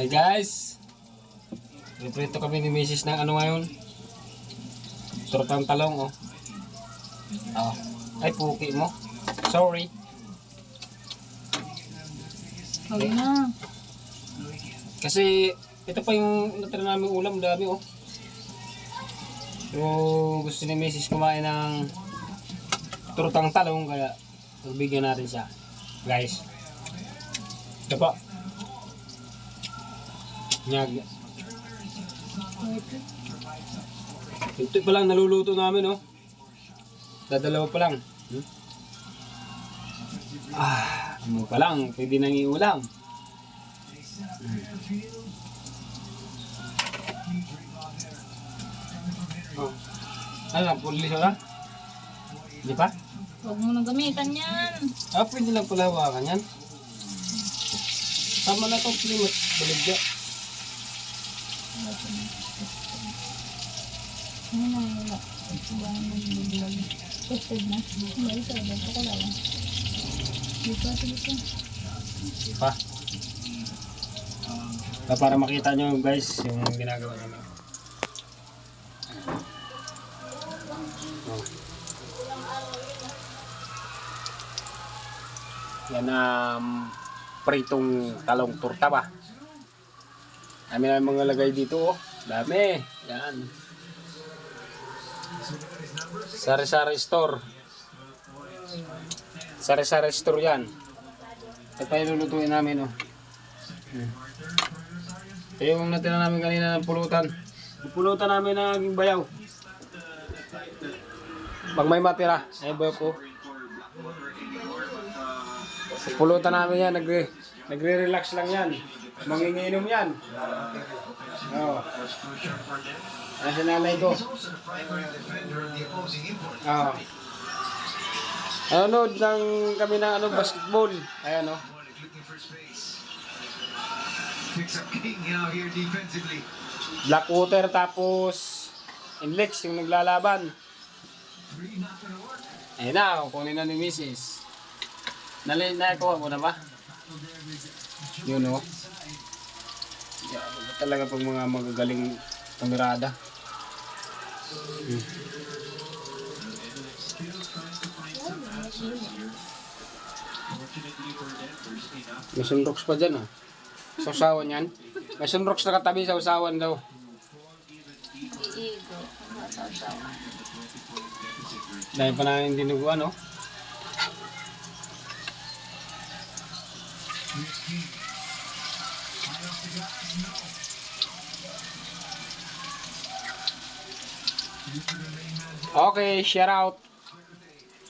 Hi guys, prito kami ni Mrs. ng ano ngayon, tortang talong oh. Oh. Ay puki mo, sorry. Huwag na. Kasi ito pa yung natira namin ulam, dami oh. So gusto ni Mrs. kumain ng tortang talong kaya pagbigyan natin siya guys. Ito pa nyag. Ito pa lang naluluto namin oh. Dadalawa pa lang. Ano pa lang, pwede nang iulam. Oh. Ano lang, pulis na? Di pa? Huwag mo nang gamitan yan. Pwede lang pala hawakan yan. Tama na itong limot. Baligya. Ano na wala? Subahan mo yung bibilag. Tested na. Hindi, isa. Dito ko lang. Dito, dito. Pa. Para makita nyo guys yung ginagawa namin. Oh. Yan pritong talong torta ba. Dami na mga lagay dito oh. Dami. Yan. Sari-sari store. Sari-sari store yan. Ito pa ilulutuin namin oh. Ito yung natira namin kanina ng pulutan. Pulutan namin ng aging bayaw. Pag may matira, ay bayaw ko. Pulutan namin yan, nagre-relax lang yan. Manginginom yan. Oh. Nasa nanay ko. Oh. Nanonood lang kami ng basketball. Ayan oh. Blackwater tapos Inlex yung naglalaban. Ayan na, kukunin na ni Mrs. Nakuha mo na ba? Yun o. Yeah, talaga pag mga magagaling kamerada. May sunrox pa dyan ah. Sa usawan yan. May sunrox na katabi sa usawan daw. Iigo. Masasawa. Dahil pa namin dinuguan no? Okay, shout out.